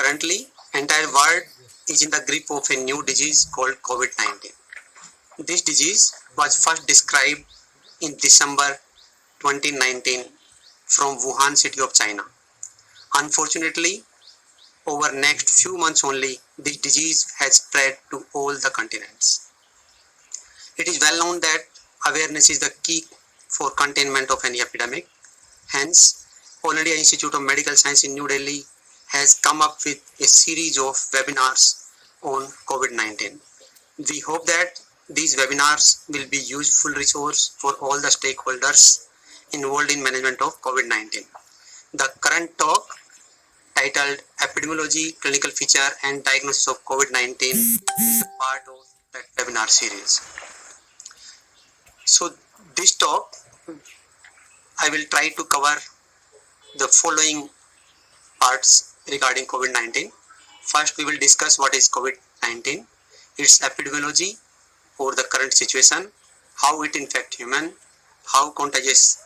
Currently, entire world is in the grip of a new disease called COVID-19. This disease was first described in December 2019 from Wuhan city of China. Unfortunately, over next few months only, this disease has spread to all the continents. It is well known that awareness is the key for containment of any epidemic. Hence, All India Institute of Medical Science in New Delhi has come up with a series of webinars on COVID-19. We hope that these webinars will be useful resource for all the stakeholders involved in management of COVID-19. The current talk titled Epidemiology, Clinical Feature and Diagnosis of COVID-19 is a part of that webinar series. So this talk, I will try to cover the following parts regarding COVID-19. First, we will discuss what is COVID-19, its epidemiology or the current situation, how it infects human, how contagious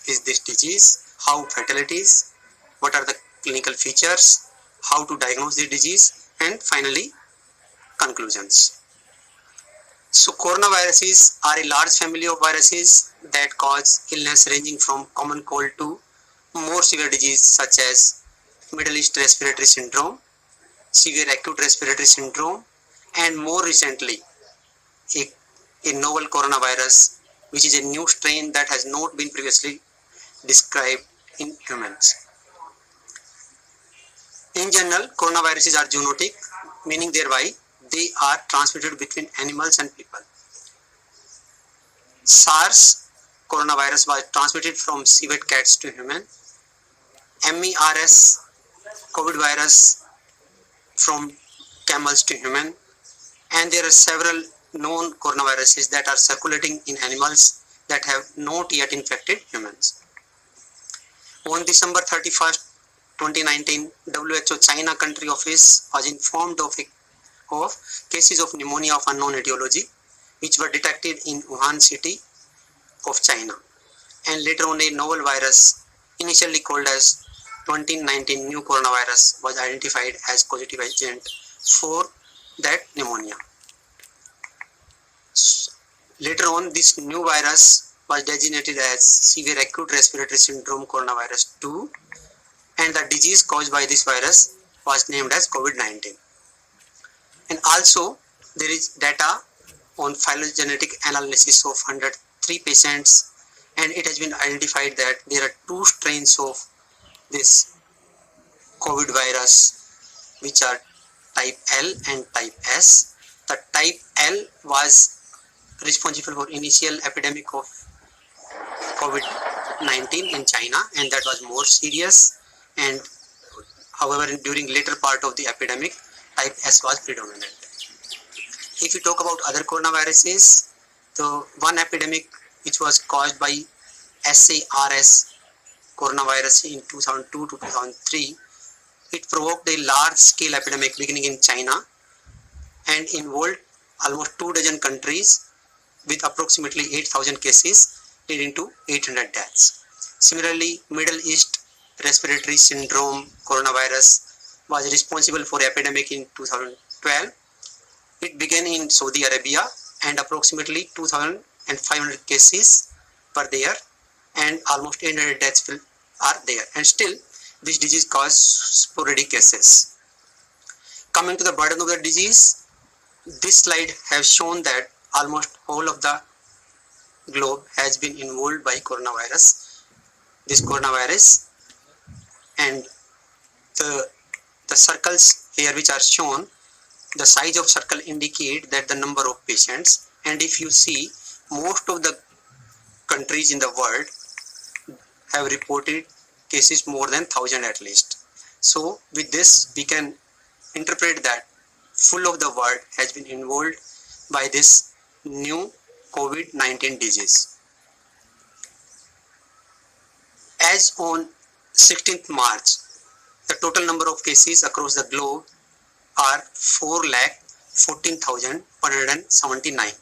is this disease, how fatal it is, what are the clinical features, how to diagnose the disease, and finally, conclusions. So coronaviruses are a large family of viruses that cause illness ranging from common cold to more severe disease such as Middle East respiratory syndrome, severe acute respiratory syndrome, and more recently a novel coronavirus, which is a new strain that has not been previously described in humans. In general, coronaviruses are zoonotic, meaning thereby they are transmitted between animals and people. SARS coronavirus was transmitted from civet cats to human. MERS COVID virus from camels to human, and there are several known coronaviruses that are circulating in animals that have not yet infected humans. On December 31st, 2019, WHO China country office was informed of cases of pneumonia of unknown etiology, which were detected in Wuhan city of China, and later on a novel virus initially called as 2019 new coronavirus was identified as causative agent for that pneumonia. Later on, this new virus was designated as severe acute respiratory syndrome coronavirus 2, and the disease caused by this virus was named as COVID-19. And also, there is data on phylogenetic analysis of 103 patients, and it has been identified that there are two strains of this COVID virus, which are type L and type S. The type L was responsible for initial epidemic of COVID-19 in China, and that was more serious. And however, during later part of the epidemic, type S was predominant. If we talk about other coronaviruses, the one epidemic which was caused by SARS coronavirus in 2002 to 2003, it provoked a large-scale epidemic beginning in China and involved almost 24 countries with approximately 8,000 cases, leading to 800 deaths. Similarly, Middle East respiratory syndrome coronavirus was responsible for epidemic in 2012. It began in Saudi Arabia, and approximately 2,500 cases were there, and almost 800 deaths are there. And still, this disease caused sporadic cases. Coming to the burden of the disease, this slide has shown that almost all of the globe has been involved by this coronavirus, and the circles here which are shown, the size of circle indicate that the number of patients, and if you see, most of the countries in the world have reported cases more than 1,000 at least. So with this we can interpret that full of the world has been involved by this new COVID-19 disease. As on 16th March, the total number of cases across the globe are 4,14,179,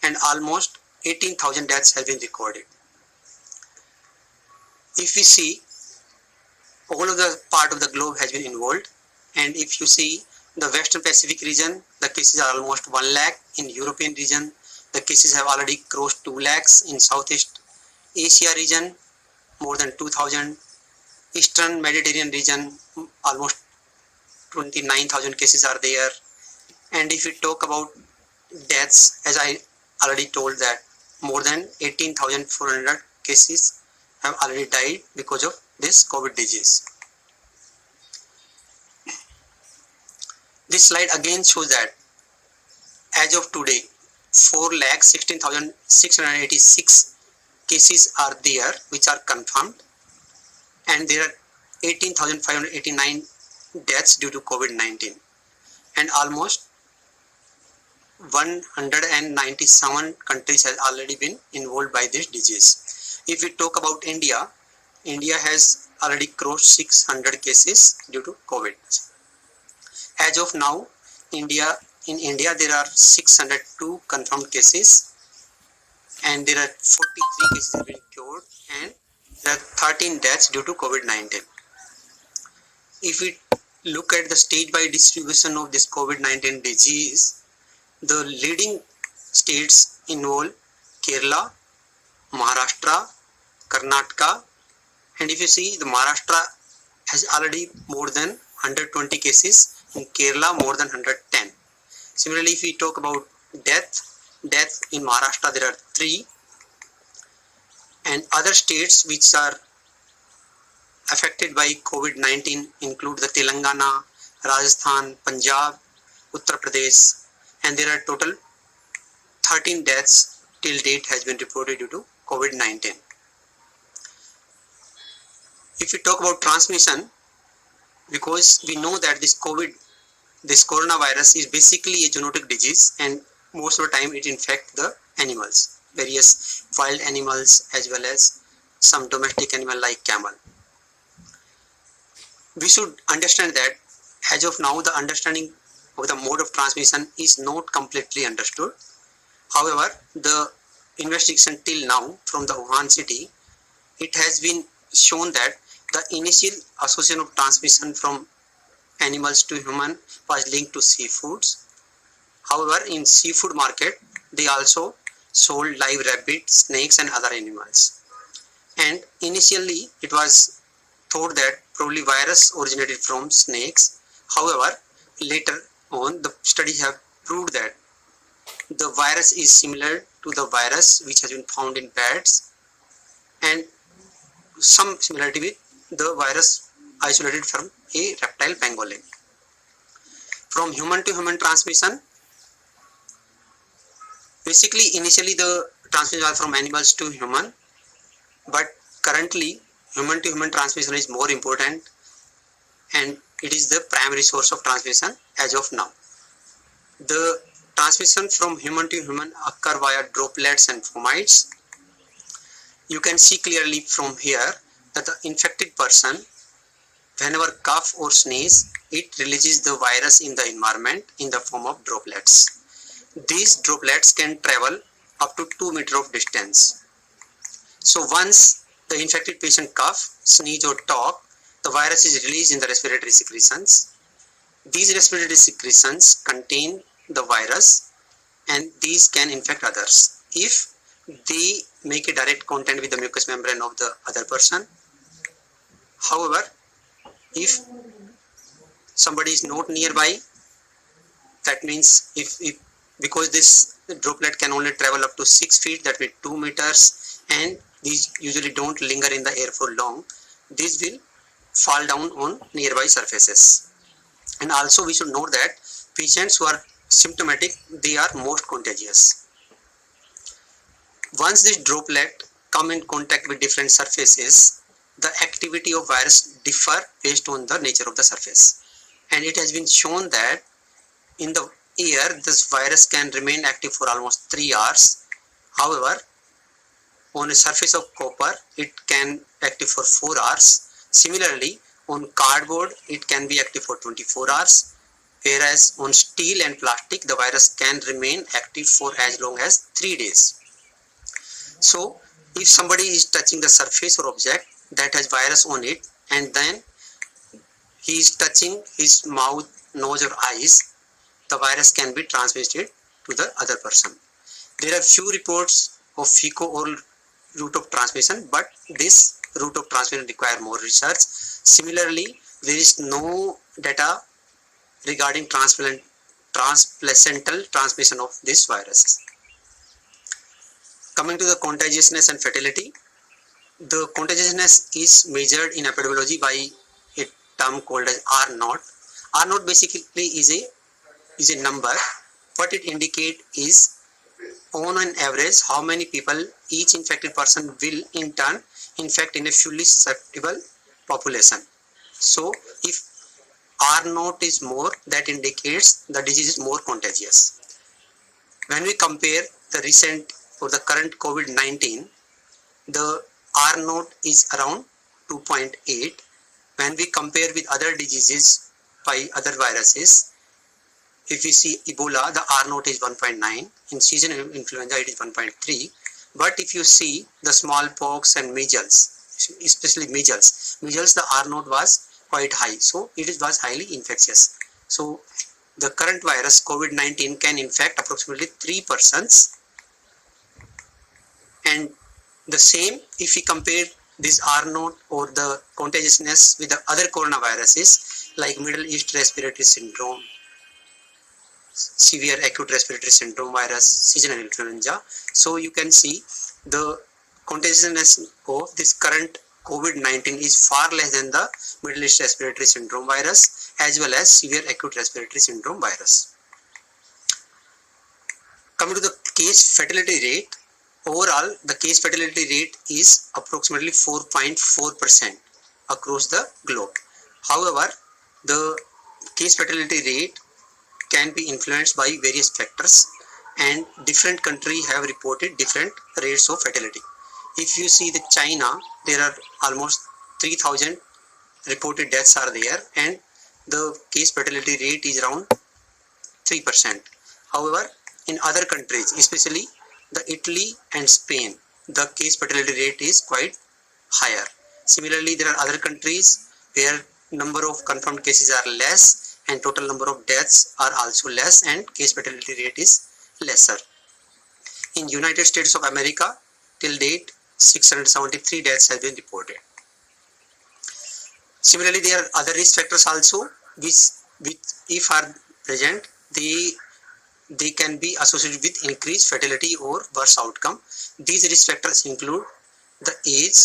and almost 18,000 deaths have been recorded. If we see, all of the part of the globe has been involved, And if you see the Western Pacific region, the cases are almost 1 lakh. In European region, the cases have already crossed 2 lakhs. In Southeast Asia region, more than 2000. Eastern Mediterranean region, almost 29,000 cases are there. And if we talk about deaths, as I already told that more than 18,400 cases have already died because of this COVID disease. This slide again shows that as of today, 4,16,686 cases are there which are confirmed, and there are 18,589 deaths due to COVID-19, and almost 197 countries has already been involved by this disease. If we talk about India, India has already crossed 600 cases due to COVID. As of now, in India there are 602 confirmed cases, and there are 43 cases have been cured, and there are 13 deaths due to COVID-19. If we look at the stage-wise distribution of this COVID-19 disease, the leading states involve Kerala, Maharashtra, Karnataka, and if you see, the Maharashtra has already more than 120 cases, in Kerala more than 110. Similarly, if we talk about death in Maharashtra there are 3, and other states which are affected by COVID-19 include the Telangana, Rajasthan, Punjab, Uttar Pradesh, and there are total 13 deaths till date has been reported due to COVID-19. If we talk about transmission, because we know that this coronavirus is basically a zoonotic disease, and most of the time it infects the animals, various wild animals as well as some domestic animal like camel. We should understand that as of now the understanding of the mode of transmission is not completely understood. However, the investigation till now from the Wuhan city, it has been shown that the initial association of transmission from animals to human was linked to seafoods. However, in seafood market, they also sold live rabbit, snakes and other animals. And initially, it was thought that probably virus originated from snakes. However, later on, the studies have proved that the virus is similar to the virus which has been found in bats, and some similarity with the virus isolated from a reptile pangolin. From human to human transmission, basically initially the transmission was from animals to human, but currently human to human transmission is more important, and it is the primary source of transmission as of now. The transmission from human to human occur via droplets and fomites. You can see clearly from here that the infected person, whenever cough or sneeze, it releases the virus in the environment in the form of droplets. These droplets can travel up to 2 meters of distance. So once the infected patient cough, sneeze or talk, the virus is released in the respiratory secretions. These respiratory secretions contain the virus, and these can infect others if they make a direct contact with the mucous membrane of the other person. However, if somebody is not nearby, that means if because this droplet can only travel up to 6 feet, that means 2 meters, and these usually don't linger in the air for long, these will fall down on nearby surfaces. And also we should note that patients who are symptomatic, they are most contagious. Once this droplet come in contact with different surfaces, the activity of virus differ based on the nature of the surface. And it has been shown that in the air, this virus can remain active for almost 3 hours. However, on a surface of copper, it can active for 4 hours. Similarly, on cardboard, it can be active for 24 hours. Whereas on steel and plastic, the virus can remain active for as long as 3 days. So, if somebody is touching the surface or object that has virus on it, and then he is touching his mouth, nose or eyes, the virus can be transmitted to the other person. There are few reports of fecal-oral route of transmission, but this route of transmission require more research. Similarly, there is no data regarding transplacental transmission of this virus. Coming to the contagiousness and fatality, the contagiousness is measured in epidemiology by a term called as R naught. R naught basically is a number. What it indicates is on an average how many people each infected person will in turn infect in a fully susceptible population. So if R naught is more, that indicates the disease is more contagious. When we compare the recent or the current COVID-19, the R naught is around 2.8. When we compare with other diseases by other viruses, if we see Ebola, the R naught is 1.9. In seasonal influenza, it is 1.3. But if you see the smallpox and measles, especially measles, the R naught was quite high. So it was highly infectious. So the current virus COVID-19 can infect approximately 3 persons. And the same if we compare this R naught or the contagiousness with the other coronaviruses like Middle East Respiratory Syndrome, severe acute respiratory syndrome virus, seasonal influenza. So you can see the contagiousness of this current COVID-19 is far less than the Middle East Respiratory Syndrome virus as well as severe acute respiratory syndrome virus. Coming to the case fatality rate, overall the case fatality rate is approximately 4.4% across the globe. However, the case fatality rate can be influenced by various factors and different countries have reported different rates of fatality. If you see the China, there are almost 3,000 reported deaths are there and the case fatality rate is around 3%. However, in other countries, especially the Italy and Spain, the case fatality rate is quite higher. Similarly, there are other countries where number of confirmed cases are less and total number of deaths are also less and case fatality rate is lesser. In United States of America, till date, 673 deaths have been reported. Similarly, there are other risk factors also which if are present, they can be associated with increased fatality or worse outcome. These risk factors include the age,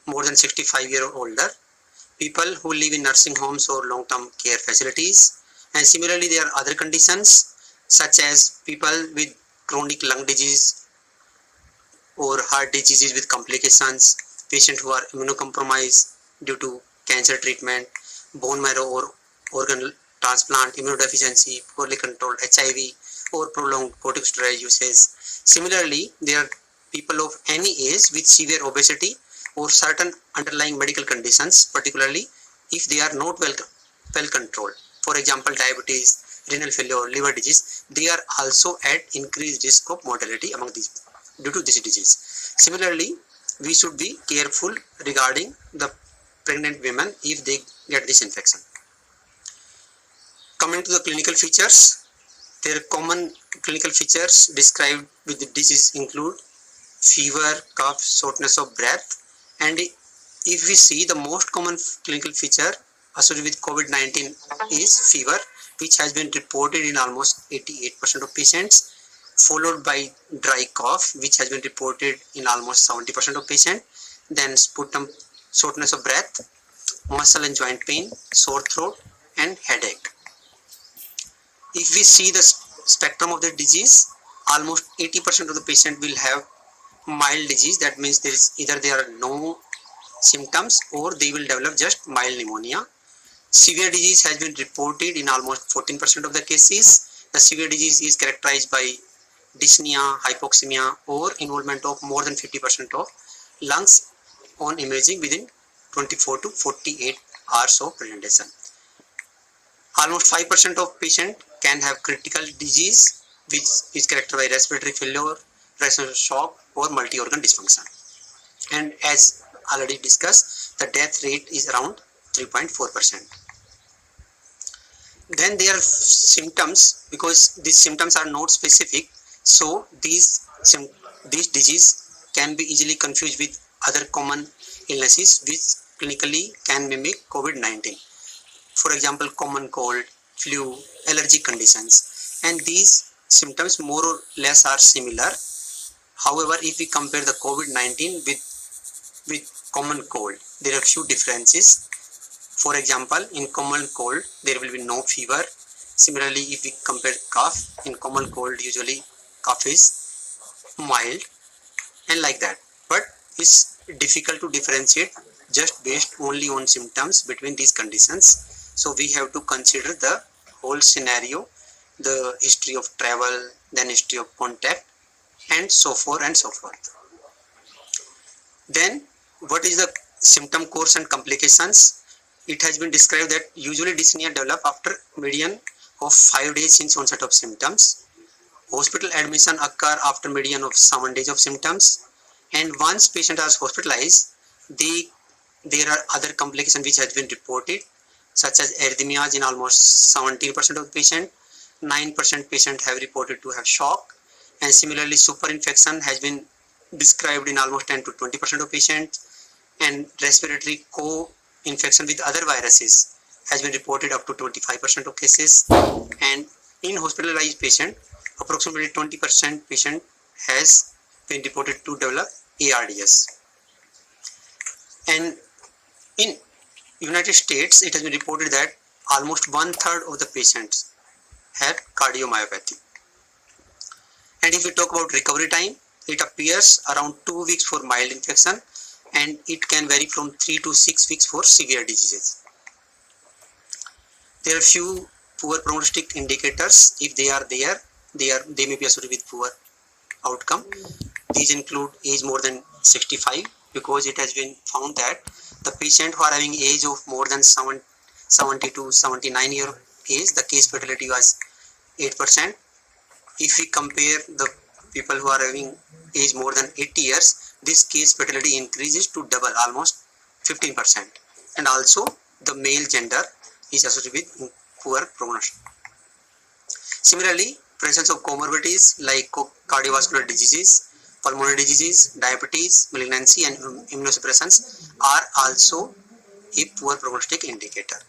more than 65 years or older, people who live in nursing homes or long-term care facilities, and similarly there are other conditions such as people with chronic lung disease or heart diseases with complications, patients who are immunocompromised due to cancer treatment, bone marrow or organ transplant, immunodeficiency, poorly controlled HIV or prolonged corticosteroid usage. Similarly, there are people of any age with severe obesity or certain underlying medical conditions, particularly if they are not well controlled. For example, diabetes, renal failure, liver disease, they are also at increased risk of mortality among these due to this disease. Similarly, we should be careful regarding the pregnant women if they get this infection. Coming to the clinical features, their common clinical features described with the disease include fever, cough, shortness of breath, and if we see the most common clinical feature associated with COVID-19 is fever, which has been reported in almost 88% of patients, followed by dry cough, which has been reported in almost 70% of patients, then sputum, shortness of breath, muscle and joint pain, sore throat, and headache. If we see the spectrum of the disease, almost 80% of the patient will have mild disease. That means there are no symptoms or they will develop just mild pneumonia. Severe disease has been reported in almost 14% of the cases. The severe disease is characterized by dyspnea, hypoxemia, or involvement of more than 50% of lungs on imaging within 24 to 48 hours of presentation. Almost 5% of patients can have critical disease, which is characterized by respiratory failure, respiratory shock, or multi-organ dysfunction. And as already discussed, the death rate is around 3.4%. Then there are symptoms, because these symptoms are not specific, so these disease can be easily confused with other common illnesses which clinically can mimic COVID-19. For example, common cold, flu, allergic conditions, and these symptoms more or less are similar. However, if we compare the COVID-19 with common cold, there are few differences. For example, in common cold, there will be no fever. Similarly, if we compare cough, in common cold, usually cough is mild and like that. But it's difficult to differentiate just based only on symptoms between these conditions. So we have to consider the whole scenario, the history of travel, then history of contact, and so forth and so forth. Then, what is the symptom course and complications? It has been described that usually dyspnea develop after median of 5 days since onset of symptoms. Hospital admission occur after median of 7 days of symptoms. And once patient is hospitalized, there are other complications which has been reported, such as arrhythmias in almost 17% of the patient. 9% patient have reported to have shock, and similarly superinfection has been described in almost 10 to 20% of patients, and respiratory co-infection with other viruses has been reported up to 25% of cases. And in hospitalized patient, approximately 20% patient has been reported to develop ARDS. And in United States, it has been reported that almost 1/3 of the patients had cardiomyopathy. And if we talk about recovery time, it appears around 2 weeks for mild infection, and it can vary from 3 to 6 weeks for severe diseases. There are few poor prognostic indicators. If they are there, they may be associated with poor outcome. These include age more than 65, because it has been found that the patient who are having age of more than 70 to 79 year age, the case fatality was 8%. If we compare the people who are having age more than 80 years, this case fatality increases to double, almost 15%. And also the male gender is associated with poor prognosis. Similarly, presence of comorbidities like cardiovascular diseases, pulmonary disease, diabetes, malignancy, and immunosuppressants are also a poor prognostic indicator.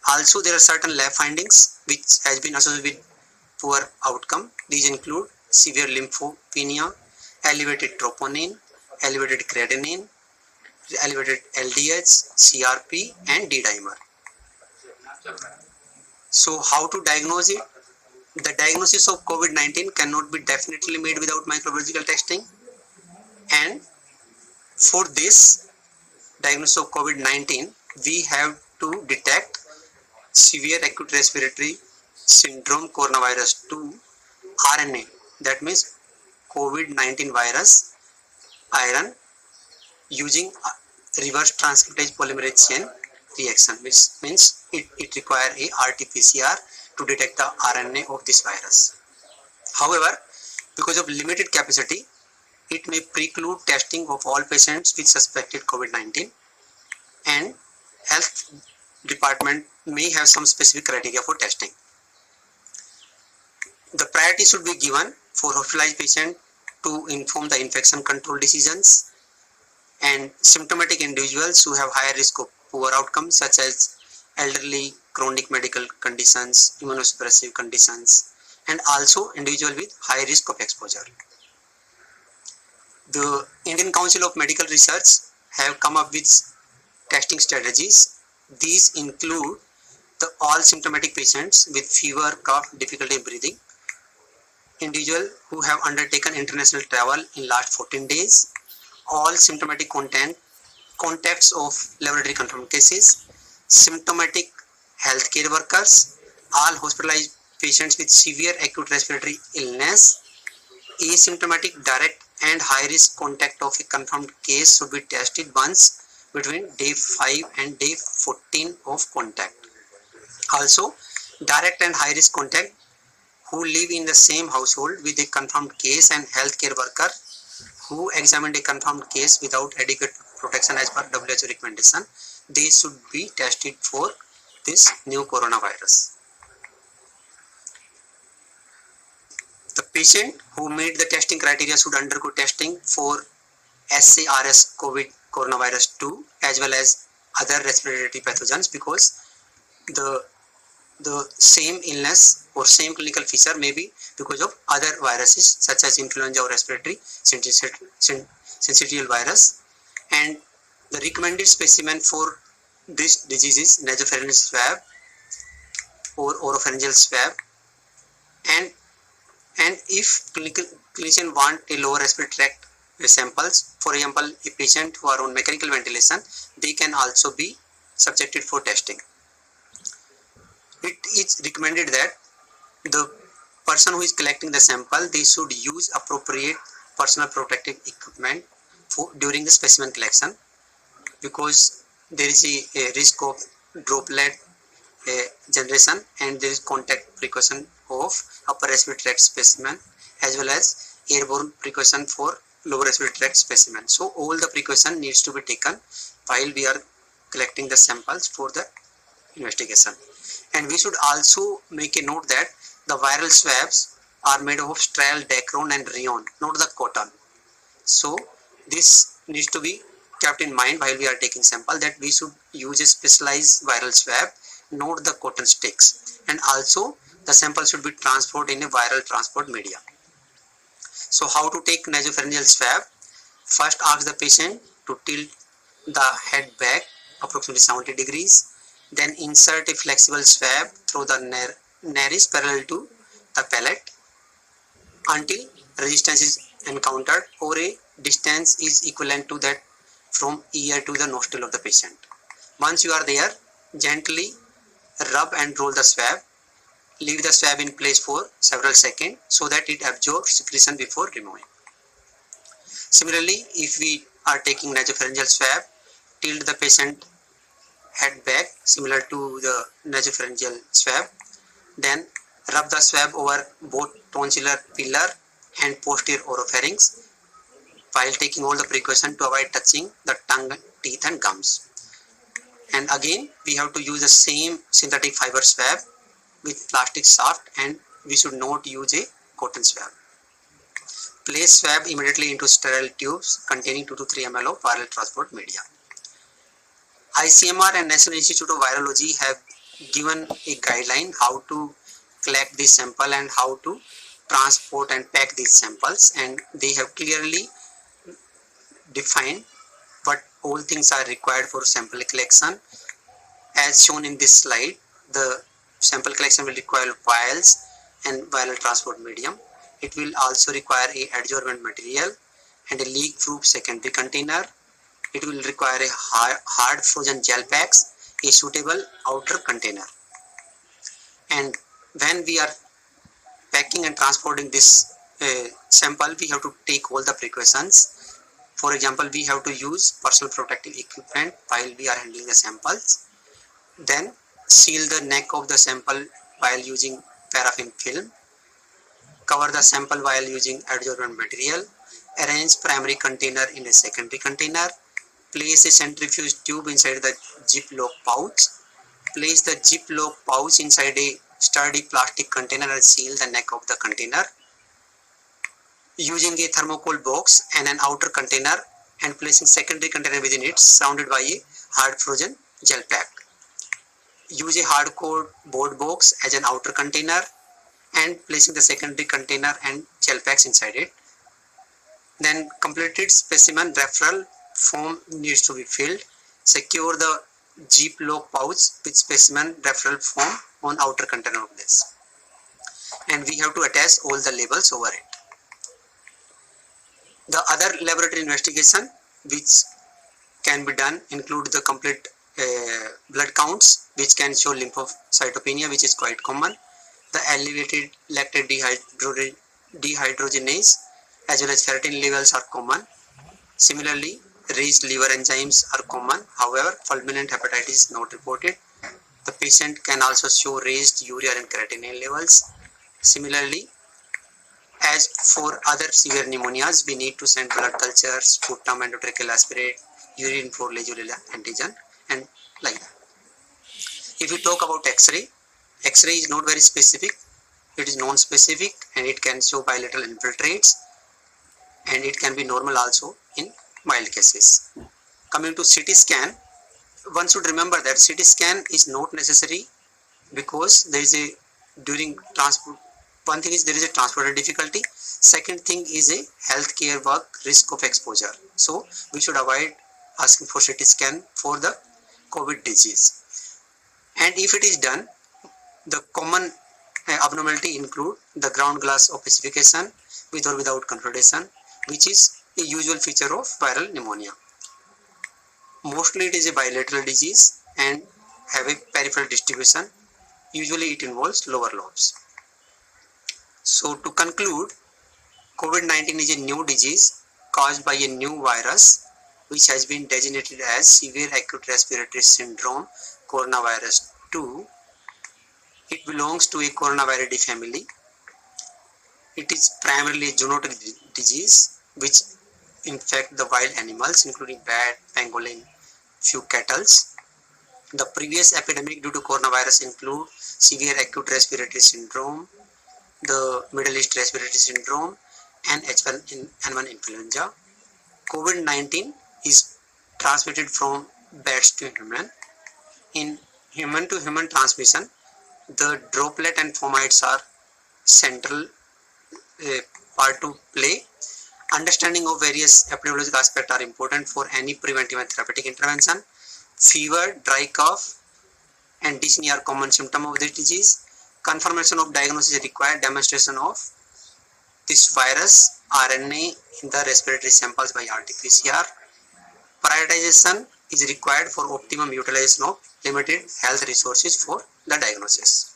Also, there are certain lab findings which has been associated with poor outcome. These include severe lymphopenia, elevated troponin, elevated creatinine, elevated LDH, CRP, and D-dimer. So, how to diagnose it? The diagnosis of COVID-19 cannot be definitely made without microbiological testing. And for this diagnosis of COVID-19, we have to detect severe acute respiratory syndrome coronavirus 2 RNA, that means COVID-19 virus iron, using reverse transcriptase polymerase chain reaction, which means it requires a RT-PCR to detect the RNA of this virus. However, because of limited capacity, it may preclude testing of all patients with suspected COVID-19, and health department may have some specific criteria for testing. The priority should be given for hospitalized patient to inform the infection control decisions, and symptomatic individuals who have higher risk of poor outcomes, such as elderly, chronic medical conditions, immunosuppressive conditions, and also individual with high risk of exposure. The Indian Council of Medical Research have come up with testing strategies. These include the all symptomatic patients with fever, cough, difficulty in breathing, individual who have undertaken international travel in last 14 days, all symptomatic contacts of laboratory confirmed cases, symptomatic healthcare workers, all hospitalized patients with severe acute respiratory illness, asymptomatic direct and high risk contact of a confirmed case should be tested once between day 5 and day 14 of contact. Also, direct and high risk contact who live in the same household with a confirmed case and healthcare worker who examined a confirmed case without adequate protection as per WHO recommendation, they should be tested for this new coronavirus. patient who meet the testing criteria should undergo testing for SARS COVID coronavirus 2 as well as other respiratory pathogens, because the same illness or same clinical feature may be because of other viruses such as influenza or respiratory syncytial virus. And the recommended specimen for this disease is nasopharyngeal swab or oropharyngeal swab. And if clinician want a lower respiratory tract samples, for example, a patient who are on mechanical ventilation, they can also be subjected for testing. It is recommended that the person who is collecting the sample, they should use appropriate personal protective equipment during the specimen collection, because there is a risk of droplet generation, and there is contact precaution of upper respiratory tract specimen as well as airborne precaution for lower respiratory tract specimen. So all the precaution needs to be taken while we are collecting the samples for the investigation. And we should also make a note that the viral swabs are made of sterile Dacron and rayon, not the cotton. So this needs to be kept in mind while we are taking sample, that we should use a specialized viral swab, not the cotton sticks. And also the sample should be transported in a viral transport media. So how to take nasopharyngeal swab? First, ask the patient to tilt the head back approximately 70 degrees. Then insert a flexible swab through the nares parallel to the palate until resistance is encountered or a distance is equivalent to that from ear to the nostril of the patient. Once you are there, gently rub and roll the swab. Leave the swab in place for several seconds so that it absorbs secretion before removing. Similarly, if we are taking nasopharyngeal swab, tilt the patient head back similar to the nasopharyngeal swab. Then rub the swab over both tonsillar pillar and posterior oropharynx while taking all the precaution to avoid touching the tongue, teeth and gums. And again, we have to use the same synthetic fiber swab with plastic shaft, and we should not use a cotton swab. Place swab immediately into sterile tubes containing 2 to 3 ml of viral transport media. ICMR and National Institute of Virology have given a guideline how to collect this sample and how to transport and pack these samples, and they have clearly defined what all things are required for sample collection. As shown in this slide, the sample collection will require vials and viral transport medium. It will also require a adsorbent material and a leak-proof secondary container. It will require a hard frozen gel packs, a suitable outer container. And when we are packing and transporting this sample, we have to take all the precautions. For example, we have to use personal protective equipment while we are handling the samples. Then seal the neck of the sample while using paraffin film. Cover the sample while using adsorbent material. Arrange primary container in a secondary container. Place a centrifuge tube inside the ziplock pouch. Place the ziplock pouch inside a sturdy plastic container and seal the neck of the container using a thermocol box and an outer container, and placing secondary container within it surrounded by a hard frozen gel pack. Use a hardcore board box as an outer container and placing the secondary container and gel packs inside it. Then completed specimen referral form needs to be filled. Secure the ziplock pouch with specimen referral form on outer container of this. And we have to attach all the labels over it. The other laboratory investigation which can be done include the complete blood counts, which can show lymphocytopenia, which is quite common. The elevated lactate dehydrogenase as well as ferritin levels are common. Similarly, raised liver enzymes are common. However, fulminant hepatitis is not reported. The patient can also show raised urea and creatinine levels. Similarly, as for other severe pneumonias, we need to send blood cultures, sputum, endotracheal aspirate, urine for Legionella antigen, and like that. If we talk about X-ray, X-ray is not very specific. It is non-specific and it can show bilateral infiltrates, and it can be normal also in mild cases. Coming to CT scan, one should remember that CT scan is not necessary because there is a during transport. One thing is there is a transporter difficulty. Second thing is a healthcare work risk of exposure. So we should avoid asking for CT scan for the COVID disease. And if it is done, the common abnormality include the ground glass opacification with or without confederation, which is a usual feature of viral pneumonia. Mostly it is a bilateral disease and have a peripheral distribution. Usually it involves lower lobes. So to conclude, COVID-19 is a new disease caused by a new virus which has been designated as severe acute respiratory syndrome coronavirus 2. It belongs to a coronaviridae family. It is primarily a zoonotic disease which infect the wild animals including bat, pangolin, few cattle. The previous epidemic due to coronavirus include severe acute respiratory syndrome, the Middle East respiratory syndrome, and H1N1 influenza. COVID-19 is transmitted from bats to human. In human to human transmission, the droplet and fomites are central part to play. Understanding of various epidemiological aspects are important for any preventive and therapeutic intervention. Fever, dry cough, and dyspnea are common symptoms of this disease. Confirmation of diagnosis is required. Demonstration of this virus RNA in the respiratory samples by RT-PCR. Prioritization is required for optimum utilization of limited health resources for the diagnosis.